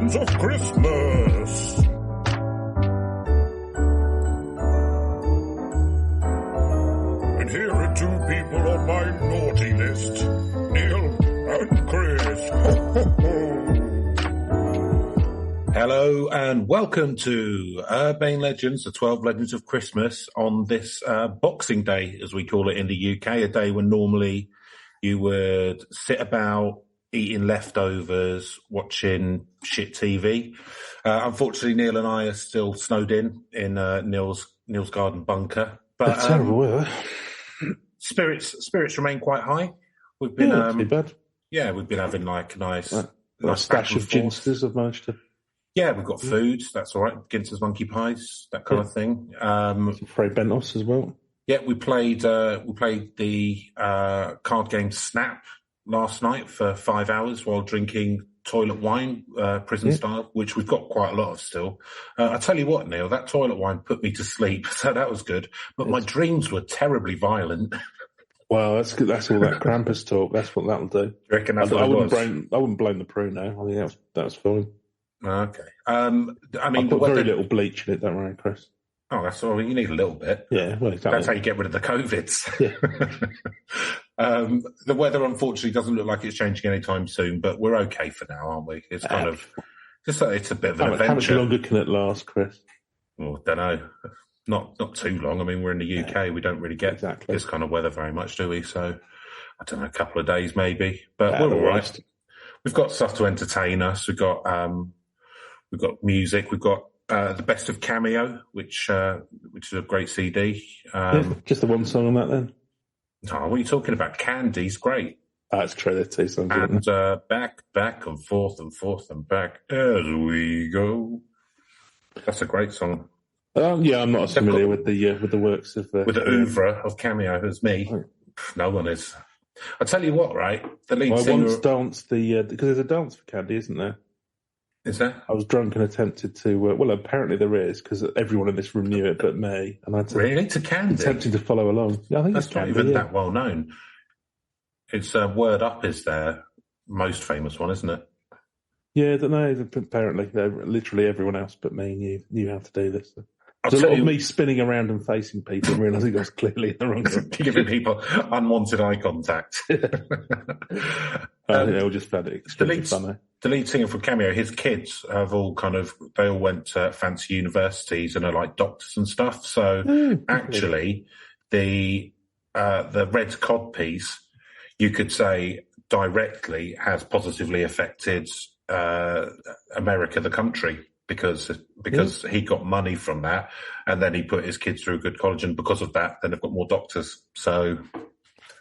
legends of Christmas. And here are two people on my naughty list, Neil and Chris. Hello and welcome to Urbane Legends, the 12 Legends of Christmas on this Boxing Day, as we call it in the UK, a day when normally you would sit about eating leftovers, watching shit TV. Unfortunately, Neil and I are still snowed in Neil's garden bunker. But terrible weather. Spirits remain quite high. We've been not too bad. Yeah, we've been having like a nice stash of Ginsters I've managed to. Yeah, we've got food. That's all right. Ginsters, monkey pies, that kind of thing. Some Frey Bentos as well. Yeah, we played the card game Snap last night for 5 hours while drinking toilet wine, prison style, which we've got quite a lot of still. I tell you what, Neil, that toilet wine put me to sleep, so that was good. But my dreams were terribly violent. Well, that's good. That's all that Krampus talk. That's what that'll do. You reckon that's what I it was? wouldn't blame the Pru now. I think that's fine. Okay. I mean, I put very little bleach in it, don't worry, Chris. Oh, that's all. You need a little bit. Yeah, well, exactly. That's how you get rid of the COVIDs. Yeah. The weather, unfortunately, doesn't look like it's changing anytime soon, but we're okay for now, aren't we? It's kind of just it's a bit of an adventure. How much longer can it last, Chris? Well, don't know. Not too long. I mean, we're in the UK. We don't really get this kind of weather very much, do we? So, I don't know, a couple of days maybe. But we're all right. We've got stuff to entertain us. We've got music. We've got the best of Cameo, which is a great CD. Just the one song on that then. Oh, what are you talking about? Candy's great. That's true. There's two songs. And back and forth and back as we go. That's a great song. Yeah, I'm not as familiar with the works of with the oeuvre of Cameo as me. Oh. No one is. I tell you what, right? The lead singer. I once danced because there's a dance for Candy, isn't there? Is there? I was drunk and attempted to. Well, apparently there is, because everyone in this room knew it but me. And I really to Candy. Attempting to follow along. Yeah, I think that's it's not Candy, even that well known. It's Word Up is their most famous one, isn't it? Yeah, I don't know. Apparently, literally everyone else but me knew how to do this. There's a lot of me spinning around and facing people and realising I was clearly in the wrong room. Giving people unwanted eye contact. I just found it extremely funny. The lead singer from Cameo, his kids have all they all went to fancy universities and are like doctors and stuff. So actually, the red cod piece, you could say directly has positively affected America, the country. Because he got money from that, and then he put his kids through a good college, and because of that, then they've got more doctors. So,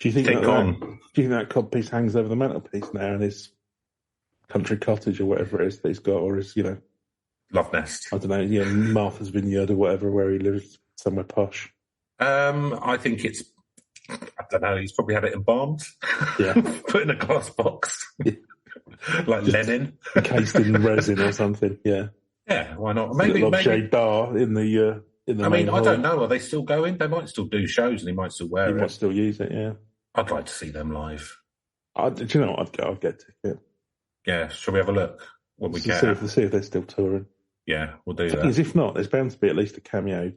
do you think that cod piece hangs over the mantelpiece now in his country cottage or whatever it is that he's got, or his love nest? I don't know, Martha's Vineyard or whatever, where he lives somewhere posh. I think it's. I don't know. He's probably had it embalmed. Yeah, put in a glass box, like just Lenin, encased in resin or something. Yeah. Yeah, why not? Maybe shade bar in the. I mean, I don't know. Are they still going? They might still do shows, and he might still wear it. He might still use it. Yeah. I'd like to see them live. Do you know what? I'd get a ticket. Yeah. Shall we have a look? What we get? See if they're still touring. Yeah, we'll do that. Because if not, there's bound to be at least a Cameo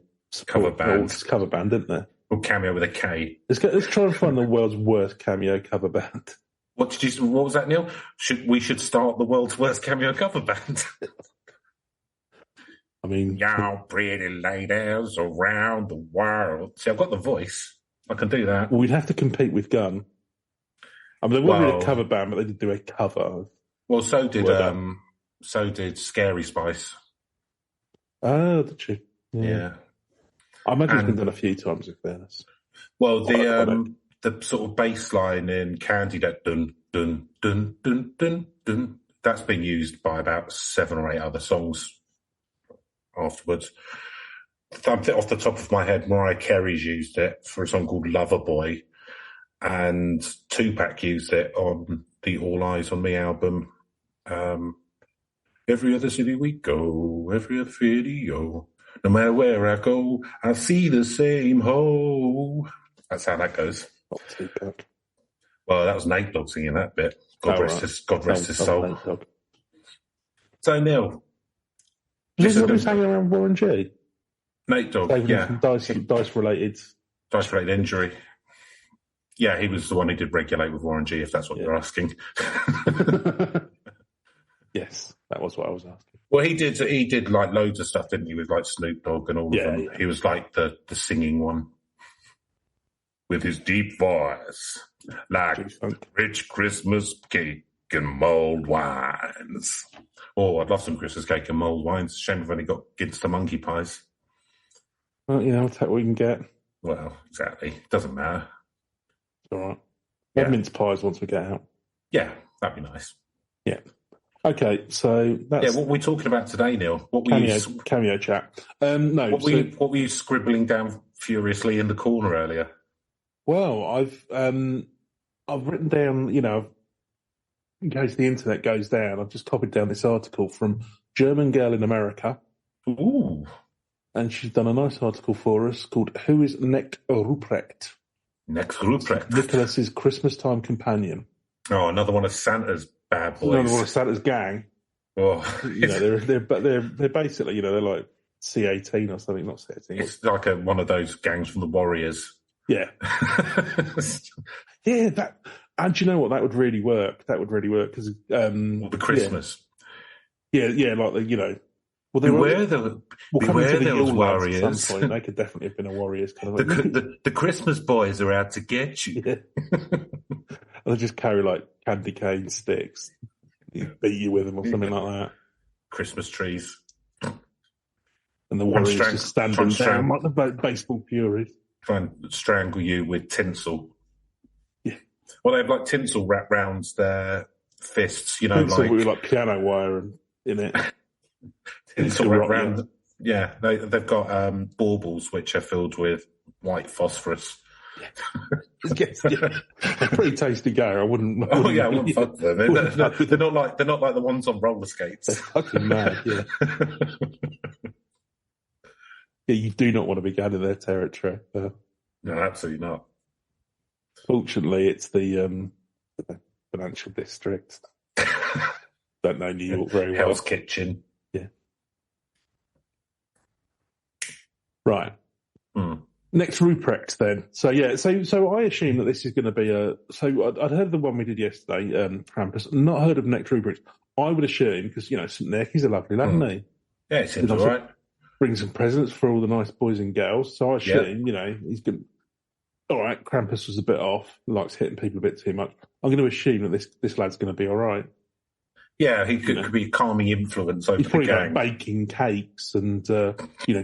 cover band, isn't there? Or Cameo with a K. Let's try and find the world's worst Cameo cover band. What was that, Neil? We should start the world's worst Cameo cover band. I mean, y'all pretty ladies around the world. See, I've got the voice. I can do that. Well, we'd have to compete with Gun. I mean, they weren't a cover band, but they did do a cover. Well, so did Scary Spice. Oh, did you? Yeah. I imagine it's been done a few times, in fairness. Well, the sort of bass line in Candy, that dun dun dun dun dun dun, that's been used by about 7 or 8 other songs afterwards. Off the top of my head, Mariah Carey's used it for a song called Loverboy, and Tupac used it on the All Eyes on Me album. Every other city we go, every other video, no matter where I go, I see the same hoe. That's how that goes. Not Tupac. Well, that was Nate Dogg singing that bit. God rest his soul. So, Neil. Was this hanging around Warren G? Nate Dogg, from dice-related injury. Yeah, he was the one who did Regulate with Warren G, if that's what you're asking. Yes, that was what I was asking. Well, he did like loads of stuff, didn't he, with like Snoop Dogg and all of them. Yeah. He was like the singing one with his deep voice, like rich Christmas cake and mulled wines. Oh, I'd love some Christmas cake and mulled wines. Shame we've only got Ginster monkey pies. Well, we'll take what we can get. Well, exactly. Doesn't matter. It's all right. We'll have mince pies once we get out. Yeah, that'd be nice. Yeah. Okay, so that's... Yeah, what were we talking about today, Neil? Cameo chat. No. What were you scribbling down furiously in the corner earlier? Well, I've written down, in case the internet goes down, I've just copied down this article from German Girl in America. Ooh. And she's done a nice article for us called Who is Knecht Ruprecht? Knecht Ruprecht. Nicholas's Christmas time companion. Oh, another one of Santa's bad boys. Another one of Santa's gang. Oh, they're basically, they're like C-18 or something, not C-18. It's like one of those gangs from the Warriors. Yeah. Yeah, and do you know what? That would really work. Because... the Christmas. Yeah, like the, well, beware those warriors. At some point. They could definitely have been a warriors kind of the Christmas boys are out to get you. Yeah. They'll just carry like candy cane sticks, beat you with them or something like that. Christmas trees. And the warriors just standing down like the baseball furies. Try and strangle you with tinsel. Yeah. Well, they have like tinsel wrapped round their fists, tinsel with like piano wire in it. Tinsel wrapped round. Yeah, they've got baubles which are filled with white phosphorus. Yeah. A pretty tasty go. I wouldn't fuck them. They're not like the ones on roller skates. They're fucking mad. Yeah. Yeah, you do not want to be going to their territory. No, absolutely not. Fortunately, it's the financial district. Don't know New York very well. Hell's Kitchen. Yeah. Right. Mm. Knecht Ruprecht, then. So I assume that this is going to be I'd heard of the one we did yesterday, Krampus. Not heard of Knecht Ruprecht. I would assume, because, St. Nick, he's a lovely lad, isn't he? Yeah, he seems all right. Bring some presents for all the nice boys and girls. So I assume, he's going to... All right, Krampus was a bit off, likes hitting people a bit too much. I'm going to assume that this lad's going to be all right. Yeah, he could be a calming influence over the gang. Like baking cakes and,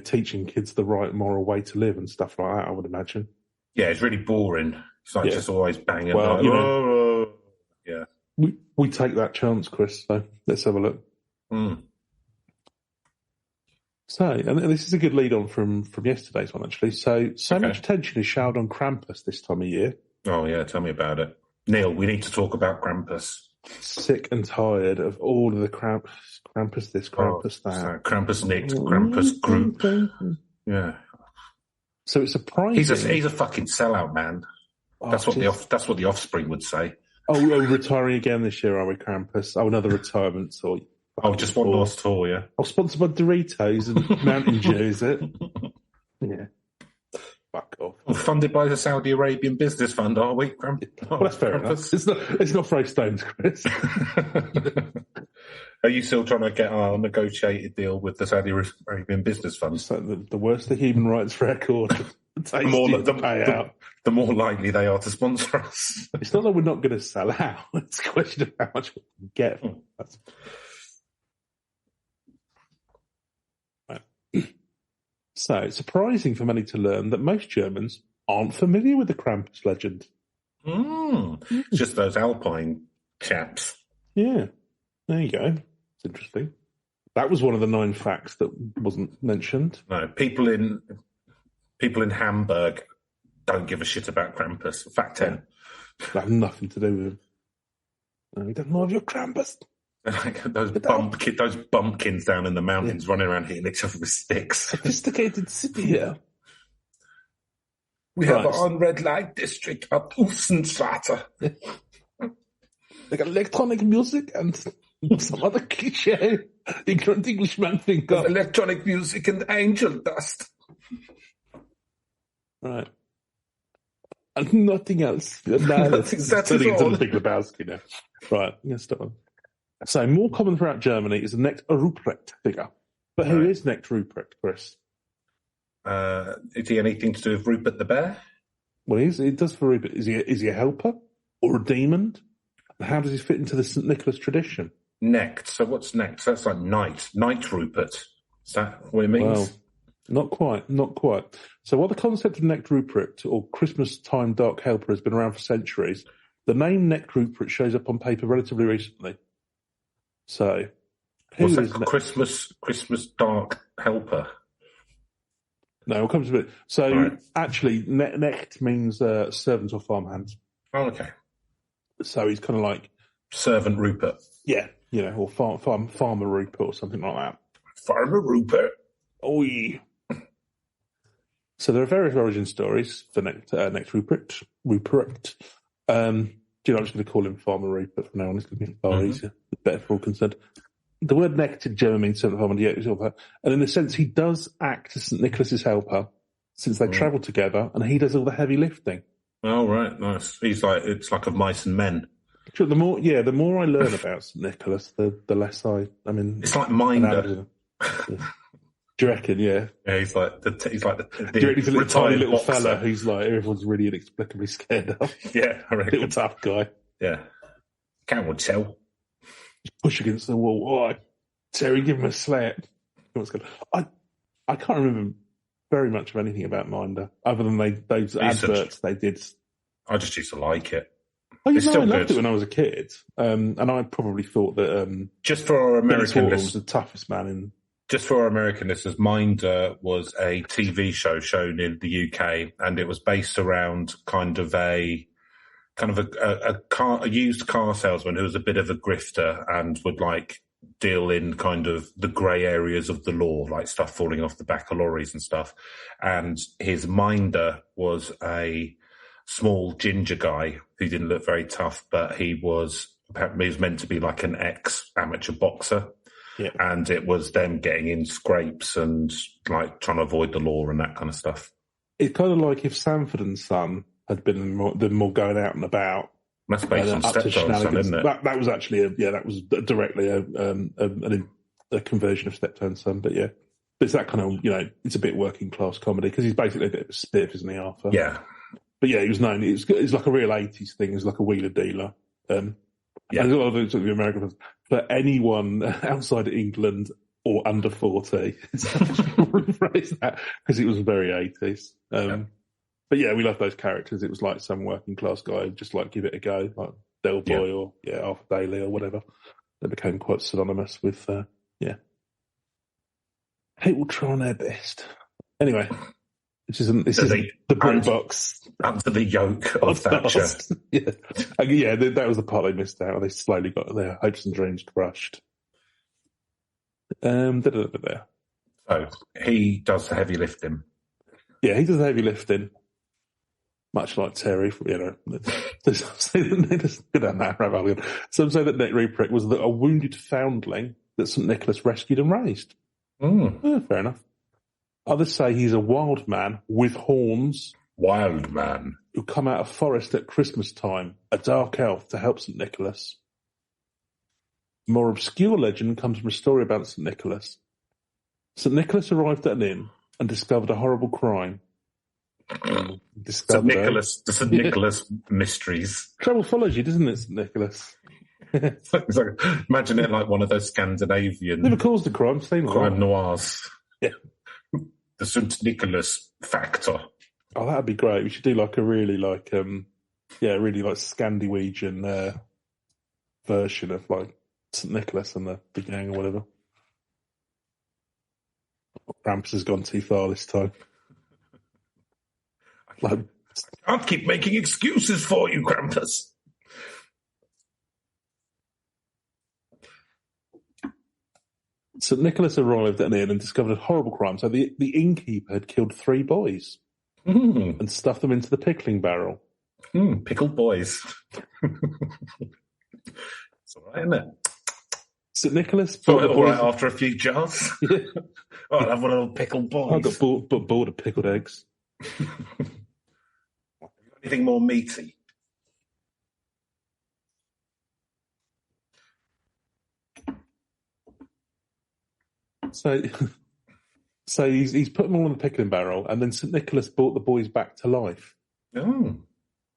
teaching kids the right moral way to live and stuff like that, I would imagine. Yeah, it's really boring. It's like just always banging. Well, yeah. We take that chance, Chris, so let's have a look. Mm. So, and this is a good lead on from yesterday's one, actually. So much attention is showered on Krampus this time of year. Oh, yeah, tell me about it. Neil, we need to talk about Krampus. Sick and tired of all of the Krampus this, Krampus that. Krampus Nicked, Krampus Group. Yeah. So it's surprising. He's a fucking sellout, man. That's what the Offspring would say. Oh, retiring again this year, are we, Krampus? Oh, another retirement tour. Oh, just one last tour, yeah. Oh, sponsored by Doritos and Mountain Dew, is it? Yeah. Fuck off. Well, funded by the Saudi Arabian Business Fund, are we? Well, that's fair enough. It's not throw stones, Chris. Are you still trying to get our negotiated deal with the Saudi Arabian Business Fund? So the worse the human rights record, the more likely they are to sponsor us. It's not that we're not going to sell out. It's a question of how much we can get. So it's surprising for many to learn that most Germans aren't familiar with the Krampus legend. Just those Alpine chaps. Yeah, there you go. It's interesting. That was one of the 9 facts that wasn't mentioned. No, people in Hamburg don't give a shit about Krampus. Fact 10. They have nothing to do with him. We don't know of your Krampus. Like those bumpkins down in the mountains running around hitting each other with sticks. Sophisticated city here. We have our own red light district at Usenstraße. They got electronic music and Some other cliche ignorant Englishman think of. Electronic music and angel dust. Right. And nothing else. No, That is all. The Big Lebowski now. Right, let's start on. So, more common throughout Germany is the Knecht Ruprecht figure. But who is Knecht Ruprecht, Chris? Is he anything to do with Rupert the Bear? Well, it does for Rupert. Is he a helper or a demon? And how does he fit into the St. Nicholas tradition? Knecht. So what's Knecht? That's like Knight Rupert. Is that what it means? Well, not quite. So while the concept of Knecht Ruprecht or Christmas time dark helper has been around for centuries, the name Knecht Ruprecht shows up on paper relatively recently. So, what's that? Christmas dark helper? No, we'll come to it. So, actually, Knecht means servant or farmhand. Oh, okay. So he's kind of like Servant Rupert. Yeah, or Farmer Rupert or something like that. Farmer Rupert. Oi. So there are various origin stories for Knecht Ruprecht. I'm just going to call him Farmer Rupert from now on. It's going to be far easier. It's better for all concerned. The word Knecht in German means servant farmer, and in a sense, he does act as St. Nicholas's helper since they travel together, and he does all the heavy lifting. Oh, right, nice. It's like of mice and men. Sure, the more I learn about St. Nicholas, the less it's like Minder. Do you reckon? Yeah. Yeah, he's like the do you reckon he's a tiny little fella who's like everyone's really inexplicably scared of? Yeah, I reckon. Little tough guy. Yeah. Can't tell. Push against the wall. Oh, Terry, give him a slap. I can't remember very much of anything about Minder, other than those adverts they did. I just used to like it. I loved it when I was a kid, and I probably thought that just for our American listeners, was the toughest man in. Just for our American listeners, Minder was a TV show shown in the UK, and it was based around a used car salesman who was a bit of a grifter and would like deal in kind of the grey areas of the law, like stuff falling off the back of lorries and stuff. And his minder was a small ginger guy who didn't look very tough, but he was meant to be like an ex-amateur boxer. Yeah. And it was them getting in scrapes and like trying to avoid the law and that kind of stuff. It's kind of like if Sanford and Son had been more going out and about. That's based on Steptoe and Son, isn't it? That was actually that was directly a conversion of Steptoe and Son, but yeah. It's that kind of, it's a bit working class comedy because he's basically a bit of a spiff, isn't he, Arthur? Yeah. But yeah, he was known, it's like a real 80s thing, it's like a wheeler dealer. Yeah. And a lot of those the American ones. For anyone outside of England or under 40, rephrase that because it was very 80s. But yeah, we loved those characters. It was like some working class guy who'd just like give it a go, like Del Boy or Arthur Daly or whatever. They became quite synonymous with people trying their best. Anyway, this isn't the Brit box. Under the yoke of Thatcher. Yeah, that was the part they missed out. They slowly got their hopes and dreams crushed. So he does the heavy lifting. Yeah, he does the heavy lifting. Much like Terry, some say that Knecht Ruprecht was a wounded foundling that St. Nicholas rescued and raised. Fair enough. Others say he's a wild man with horns. Wild man. Who come out of forest at Christmas time, a dark elf to help St. Nicholas. A more obscure legend comes from a story about St. Nicholas. St. Nicholas arrived at an inn and discovered a horrible crime. The St. Nicholas mysteries. Trouble follows you, doesn't it, St. Nicholas? Imagine it like one of those Scandinavian... Never caused a crime, same crime noirs. Yeah. The St. Nicholas factor. Oh, that'd be great. We should do like a really Scandinavian version of like St. Nicholas and the gang or whatever. Krampus has gone too far this time. I can't keep making excuses for you, Krampus. St. Nicholas arrived at an inn and discovered a horrible crime. So the innkeeper had killed 3 boys and stuffed them into the pickling barrel. Pickled boys. It's all right, isn't it? St. Nicholas. So all right after a few jars. Yeah. I'll have one of those pickled boys. I got bored of pickled eggs. Anything more meaty? So he's put them all in the pickling barrel, and then St. Nicholas brought the boys back to life. Oh,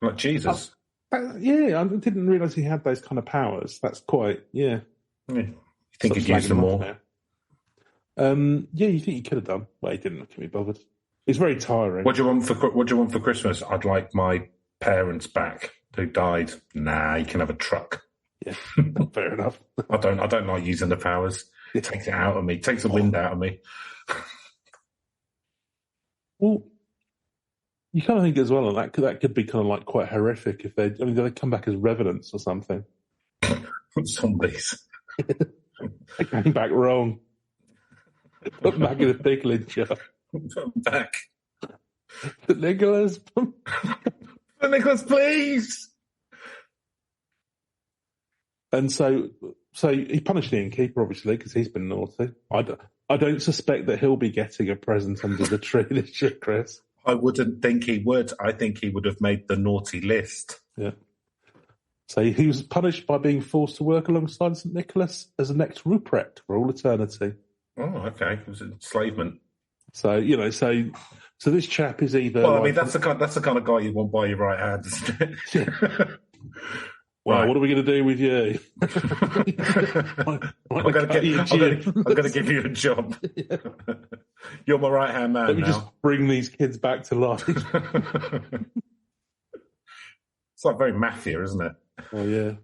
like Jesus. Yeah, I didn't realise he had those kind of powers. That's quite, yeah. You think he'd use them more? Yeah, you think he could have done, but he didn't. Can't be bothered. It's very tiring. What do you want for Christmas? I'd like my parents back who died. Nah, you can have a truck. Yeah, fair enough. I don't like using the powers. It takes it out of me. It takes the wind out of me. Well, you kind of think as well, and that could be kind of like quite horrific if they come back as revenants or something. Zombies. They came back wrong. Put them back in a pickling jar. Put them back. Nicholas. Nicholas, please. And so he punished the innkeeper, obviously, because he's been naughty. I don't suspect that he'll be getting a present under the tree this year, Chris. I wouldn't think he would. I think he would have made the naughty list. Yeah. So he was punished by being forced to work alongside St. Nicholas as a Knecht Ruprecht for all eternity. Oh, okay. It was enslavement. So, so this chap is either... Well, I mean, that's the kind of guy you want by your right hand, isn't it? Yeah. Well, right. What are we going to do with you? I'm going to give you a job. Yeah. You're my right-hand man. Let me just bring these kids back to life. It's like very mafia, isn't it? Oh, yeah.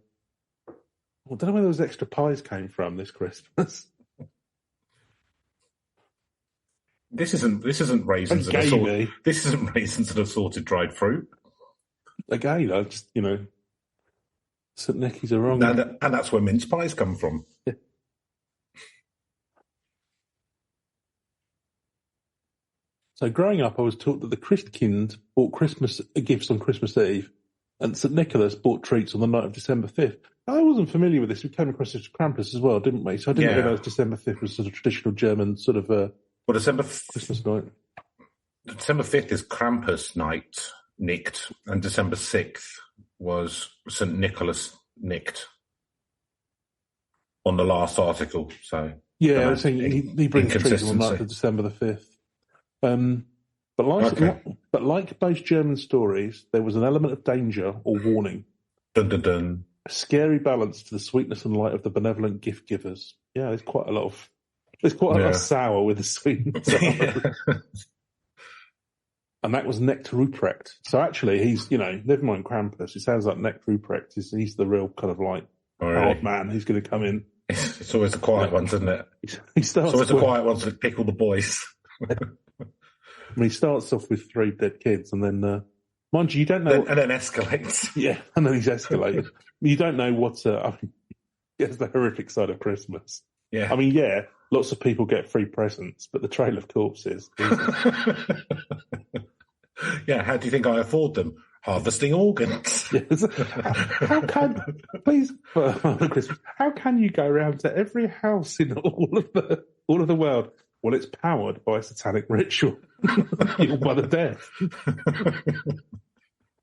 Well, I don't know where those extra pies came from this Christmas. This isn't raisins and assorted. This isn't raisins and assorted dried fruit. Again, I just St. Nicky's are wrong. And that's where mince pies come from. Yeah. So growing up, I was taught that the Christkind bought Christmas gifts on Christmas Eve, and St. Nicholas bought treats on the night of December 5th. I wasn't familiar with this. We came across this Krampus as well, didn't we? So I didn't realise December 5th was sort of traditional German sort of Christmas night. December 5th is Krampus night, Knecht, and December 6th was St. Nicholas Knecht on the last article. So yeah, I was saying he brings treats on the night of December the 5th. But like most German stories, there was an element of danger or warning. Dun dun dun. A scary balance to the sweetness and light of the benevolent gift givers. Yeah, there's quite a lot of sour with the sweet and sour. And that was Knecht Ruprecht. So actually, he's, never mind Krampus. It sounds like Knecht Ruprecht. He's the real kind of like hard man who's going to come in. It's always the quiet ones, isn't it? It's always the quiet ones that pickle the boys. He starts off with 3 dead kids, and then, mind you don't know... And then escalates. Yeah, and then he's escalated. You don't know what... it's the horrific side of Christmas. Yeah. I mean, lots of people get free presents, but the trail of corpses... Yeah, how do you think I afford them? Harvesting organs. Yes. How can you go around to every house in all of the world? Well, it's powered by a satanic ritual, by the dead.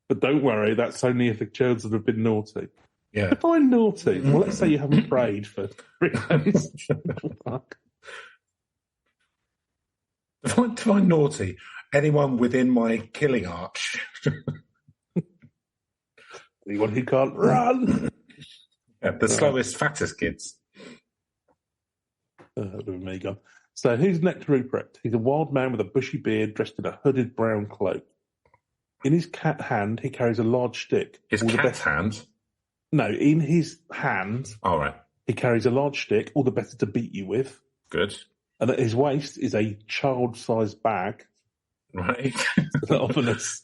But don't worry, that's only if the children have been naughty. Yeah. Define naughty. Well, let's say you haven't prayed for 3 days. Define naughty. Anyone within my killing arch. Anyone who can't run. Yeah, the slowest, fattest kids. Me gone. So who's Knecht Ruprecht? He's a wild man with a bushy beard dressed in a hooded brown cloak. In his cat hand, he carries a large stick. His cat's hand? No, in his hand, all right. He carries a large stick, all the better to beat you with. Good. And at his waist is a child-sized bag. Right. Ominous.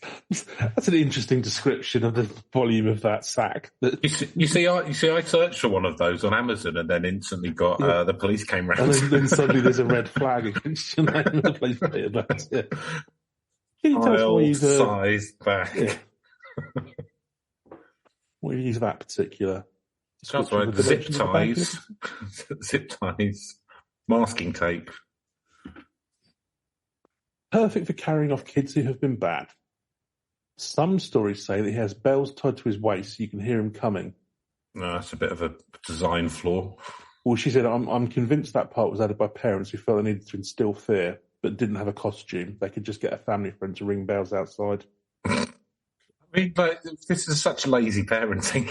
That's an interesting description of the volume of that sack. You see, I searched for one of those on Amazon and then instantly got the police came round. And then suddenly there's a red flag against your name and the police pay about it. Can you tell us why you sized bag? Why you use that particular That's right. Zip ties, masking tape. Perfect for carrying off kids who have been bad. Some stories say that he has bells tied to his waist so you can hear him coming. No, that's a bit of a design flaw. Well, she said, I'm convinced that part was added by parents who felt they needed to instill fear, but didn't have a costume. They could just get a family friend to ring bells outside. I mean, but this is such lazy parenting.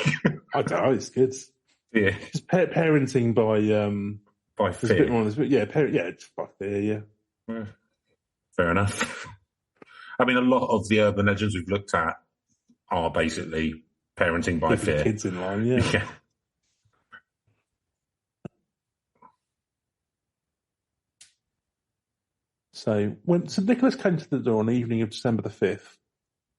I don't know, it's good. Yeah. It's parenting by fear. A bit more, it's by fear, yeah. Fair enough. I mean, a lot of the urban legends we've looked at are basically parenting by Keeping fear. Kids in line, yeah. Yeah. So when St. Nicholas came to the door on the evening of December the 5th,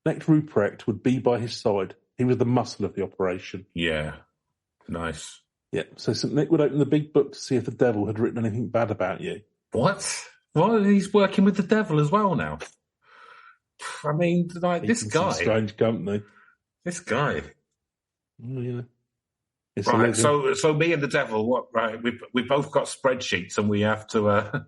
Knecht Ruprecht would be by his side. He was the muscle of the operation. Yeah. Nice. Yeah. So St. Nick would open the big book to see if the devil had written anything bad about you. What? Well, he's working with the devil as well now. I mean, like, this guy. Strange company. This guy. Oh, yeah. Right, so me and the devil, what? Right, we both got spreadsheets, and we have to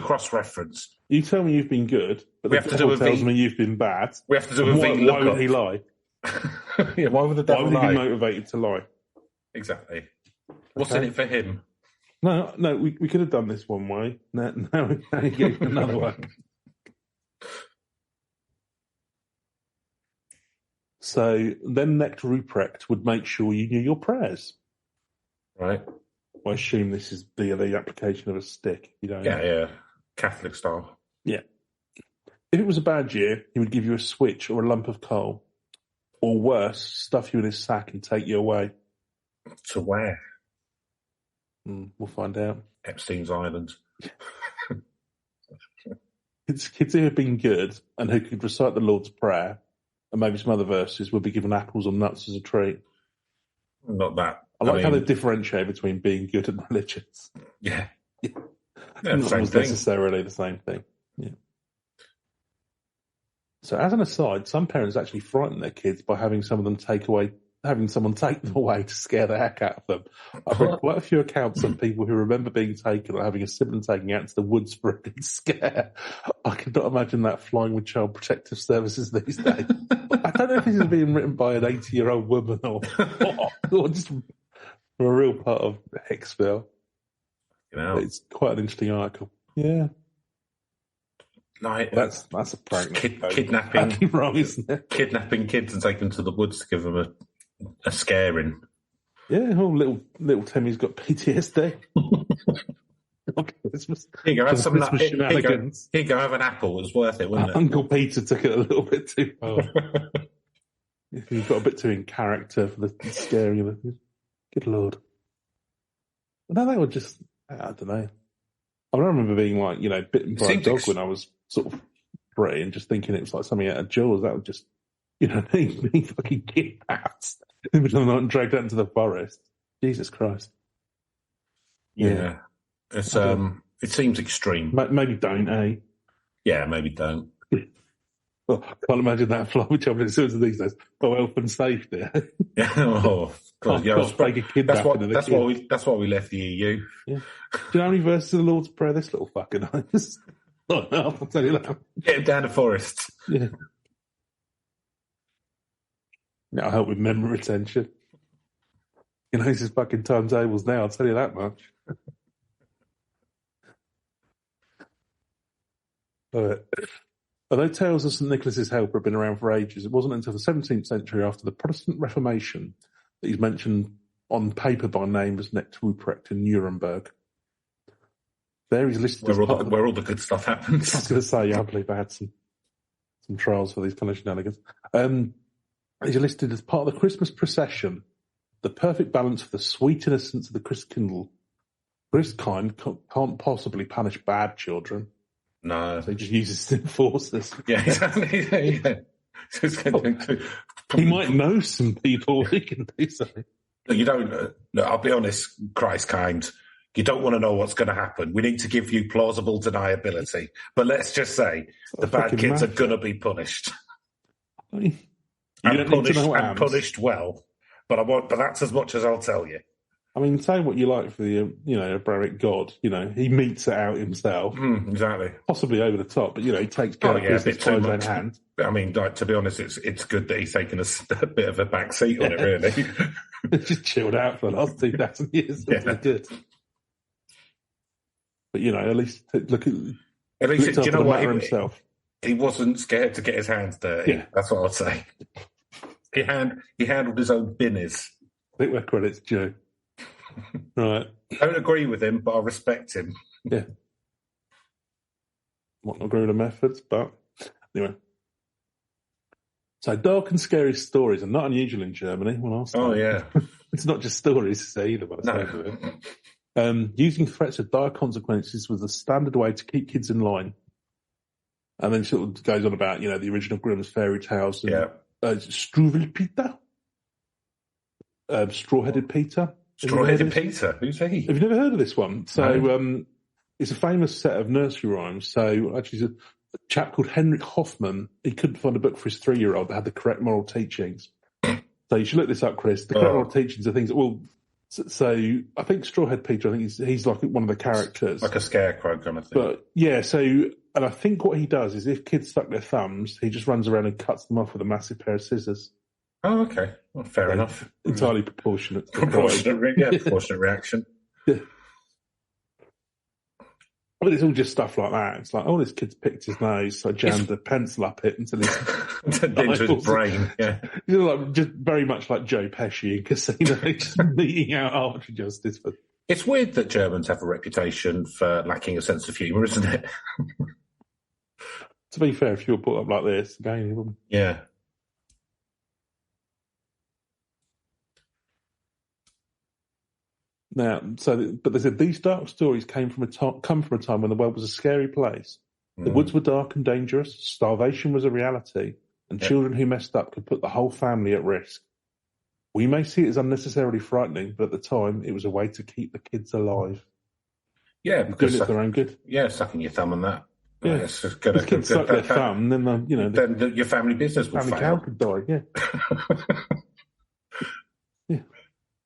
cross reference. You tell me you've been good, but we the have to do a devil tells V. me you've been bad. We have to do a V. Why would he lie? Yeah, why would the devil lie? Why would he be motivated to lie? Exactly. What's in it for him? No, we could have done this one way. Now you get another way. So then Knecht Ruprecht would make sure you knew your prayers. Right. I assume this is the application of a stick. You know. Yeah. Catholic style. Yeah. If it was a bad year, he would give you a switch or a lump of coal. Or worse, stuff you in his sack and take you away. To where? We'll find out. Epstein's Island. Kids who have been good and who could recite the Lord's Prayer and maybe some other verses would be given apples or nuts as a treat. Not that. I like how they differentiate between being good and religious. Yeah. Not necessarily the same thing. Yeah. So as an aside, some parents actually frighten their kids by having someone take them away to scare the heck out of them. I've read quite a few accounts of people who remember being taken or having a sibling taken out to the woods for a good scare. I could not imagine that flying with Child Protective Services these days. I don't know if this is being written by an 80-year-old woman or just a real part of Hicksville. It's quite an interesting article. Yeah. No, that's a prank. Kidnapping wrong, isn't it? Kidnapping kids and taking them to the woods to give them a scaring. Yeah, little Timmy's got PTSD. Christmas. Here you go, have some shenanigans. Here you go, have an apple. It was worth it, wasn't it? Uncle Peter took it a little bit too far. He got a bit too in character for the scaring of it. Good Lord. No, they were just, I don't know. I remember being bitten by a dog when I was sort of 3 and just thinking it was like something out of Jaws. That was just, being fucking kidnapped in the middle of the night and dragged out into the forest. Jesus Christ. Yeah. It's it seems extreme. Maybe don't, eh? Yeah, maybe don't. Oh, I can't imagine that fly with jumping as soon as these days. Oh, health and safety. Yeah. Oh, God. That's why we left the EU. Yeah. Do you know how many verses of the Lord's Prayer this little fucker knows? Not enough, I'll tell you that. Get him down the forest. Yeah. That'll help with memory retention. His fucking timetables now, I'll tell you that much. Although tales of St. Nicholas's helper have been around for ages, it wasn't until the 17th century after the Protestant Reformation that he's mentioned on paper by name as Knecht Ruprecht in Nuremberg. There he's listed where all the good stuff happens. I was going to say, I believe I had some trials for these kind of shenanigans. He's listed as part of the Christmas procession, the perfect balance for the sweet innocence of the Christkind. Christkind can't possibly punish bad children. No. So he just uses the enforcers. Yeah, exactly. Yeah. He might know some people who can do something. You don't. No, I'll be honest, Christkind. You don't want to know what's going to happen. We need to give you plausible deniability. But let's just say the bad kids are going to be punished. And punished well. but that's as much as I'll tell you. I mean, say what you like for the, Abrahamic God. He meets it out himself. Exactly. Possibly over the top, but, he takes care of business by his own hand. I mean, to be honest, it's good that he's taken a bit of a back seat on it, really. Just chilled out for the last 2,000 years. That's good. But, at least look at... At least, do you know what? Himself. He wasn't scared to get his hands dirty. Yeah. That's what I'd say. He handled his own business. I think where credit's due. Right. Don't agree with him, but I respect him. Yeah. Might not agree with the methods, but anyway. So dark and scary stories are not unusual in Germany. Oh, yeah. It's not just stories either. Using threats of dire consequences was the standard way to keep kids in line. And then sort of goes on about, the original Grimm's fairy tales. And, Struwwelpeter? Straw-headed Peter? Straw-headed Peter? Who's he? Have you never heard of this one? So it's a famous set of nursery rhymes. So actually, a chap called Henrik Hoffman, he couldn't find a book for his 3-year-old that had the correct moral teachings. So you should look this up, Chris. The correct moral teachings are things that So I think Strawhead Peter, I think he's like one of the characters. Like a scarecrow kind of thing. But yeah, and I think what he does is if kids stuck their thumbs, he just runs around and cuts them off with a massive pair of scissors. Oh, okay. Well, fair enough. Entirely proportionate. Proportionate reaction. Yeah. But it's all just stuff like that. It's like, this kid's picked his nose, so I jammed a pencil up it until he's into his brain. Yeah, just very much like Joe Pesci in Casino, just meting out arbitrary justice. It's weird that Germans have a reputation for lacking a sense of humour, isn't it? To be fair, if you were brought up like this, again, you wouldn't. Yeah. Now, but they said these dark stories come from a time when the world was a scary place. The woods were dark and dangerous, starvation was a reality, and children who messed up could put the whole family at risk. We may see it as unnecessarily frightening, but at the time, it was a way to keep the kids alive. Yeah, because doing it for their own good. Yeah, sucking your thumb on that. Yeah, it's good. If kids suck their thumb, then then your family business will fail. Family cow could die. Yeah.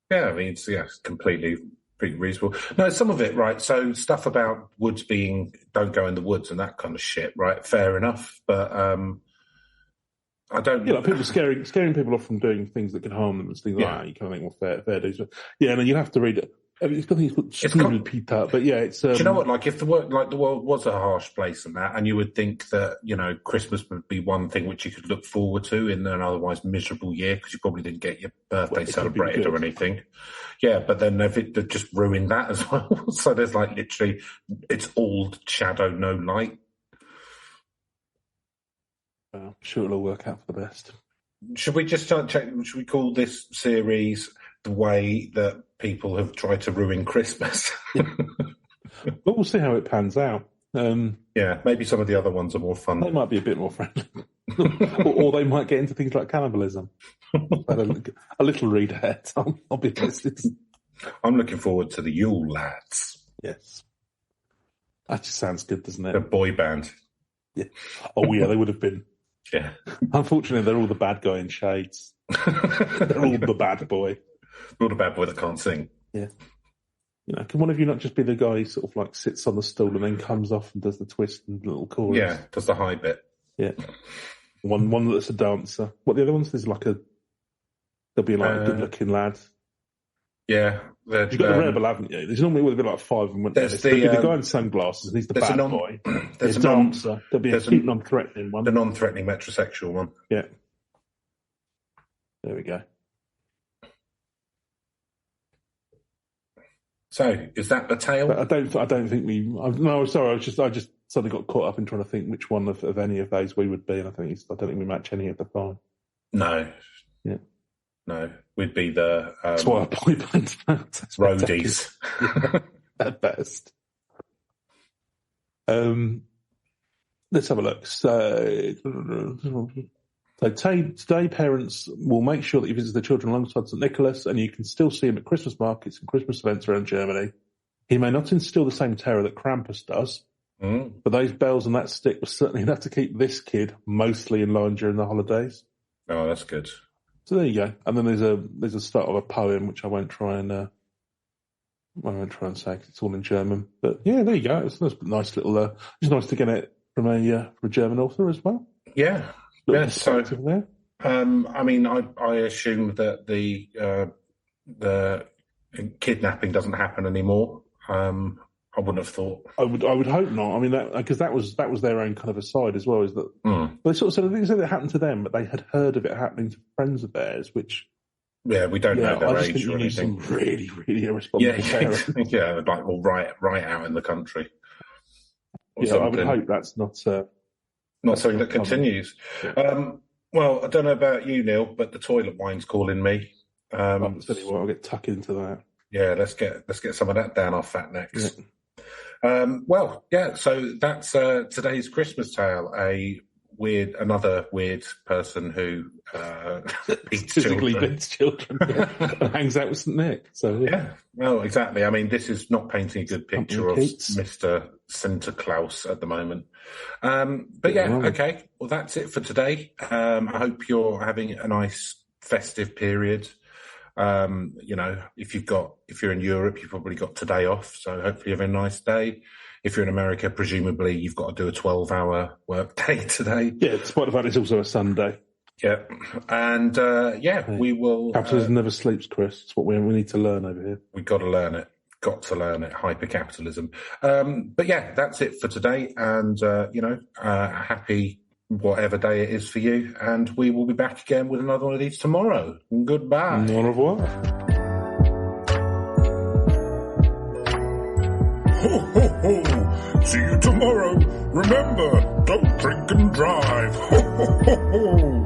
Yeah, I mean, it's completely reasonable. No, some of it, right? So stuff about woods don't go in the woods and that kind of shit, right? Fair enough, but I don't. Yeah, like people scaring people off from doing things that can harm them and things like that. You kind of think, well, fair dues. But yeah, and then you have to read it. I mean, it's called Peter, but yeah, it's. Do you know what? Like, if the world was a harsh place and that, and you would think that Christmas would be one thing which you could look forward to in an otherwise miserable year because you probably didn't get your birthday celebrated or anything. Yeah, but then they've just ruined that as well. So there's literally, it's all shadow, no light. I'm sure it'll all work out for the best. Should we just check? Should we call this series the way that people have tried to ruin Christmas? But we'll see how it pans out. Yeah, maybe some of the other ones are more fun. They might be a bit more friendly. or they might get into things like cannibalism. A little read ahead. I'll be honest. I'm looking forward to the Yule Lads. Yes. That just sounds good, doesn't it? A boy band. Yeah. Oh, yeah, they would have been. Yeah. Unfortunately, they're all the bad guy in Shades. They're all the bad boy. They're all the bad boy that can't sing. Yeah. Can one of you not just be the guy who sort of sits on the stool and then comes off and does the twist and little chorus? Yeah, does the high bit. Yeah. One that's a dancer. What the other ones? There's there'll be a good-looking lad. Yeah. You've got the rebel, haven't you? There's normally a bit like 5 of them. There'll be the guy in sunglasses and he's the bad boy. There's a dancer. There'll be a cute non-threatening one. The non-threatening metrosexual one. Yeah. There we go. So, is that the tale? But I don't think we. No, sorry. I just suddenly got caught up in trying to think which one of any of those we would be, and I don't think we match any of the 5. No. Yeah. No, we'd be the. That's why our boy band roadies at best. Let's have a look. So today, parents will make sure that you visit their children alongside St. Nicholas, and you can still see him at Christmas markets and Christmas events around Germany. He may not instill the same terror that Krampus does, but those bells and that stick will certainly enough to keep this kid mostly in line during the holidays. Oh, that's good. So there you go. And then there's a start of a poem which I won't try and say 'cause it's all in German. But yeah, there you go. It's a nice little. It's nice to get it from a German author as well. Yeah. Yeah. So there. I mean, I assume that the kidnapping doesn't happen anymore. I wouldn't have thought. I would hope not. I mean, because that was their own kind of aside as well. Is that they sort of said things that happened to them, but they had heard of it happening to friends of theirs, which. Yeah, we don't know their age or anything. Some really, really irresponsible parents. Yeah, like all right out in the country. Yeah, I would hope that's not something that continues. Yeah. Well, I don't know about you, Neil, but the toilet wine's calling me. I'll get tucked into that. Yeah, let's get some of that down our fat necks. Yeah. So that's today's Christmas tale. Another weird person who physically beats children and hangs out with St. Nick. So yeah, well, exactly. I mean, this is not painting a good picture of Mr. Santa Claus at the moment. But yeah, okay. Well, that's it for today. I hope you're having a nice festive period. If you're in Europe, you've probably got today off. So hopefully you have a nice day. If you're in America, presumably you've got to do a 12-hour work day today. Yeah, despite the fact it's also a Sunday. Yeah. And, we will... Capitalism never sleeps, Chris. It's what we need to learn over here. We've got to learn it. Hyper-capitalism. But yeah, that's it for today. And, happy whatever day it is for you. And we will be back again with another one of these tomorrow. Goodbye. Au revoir. Ho, ho, ho! See you tomorrow. Remember, don't drink and drive. Ho, ho, ho, ho!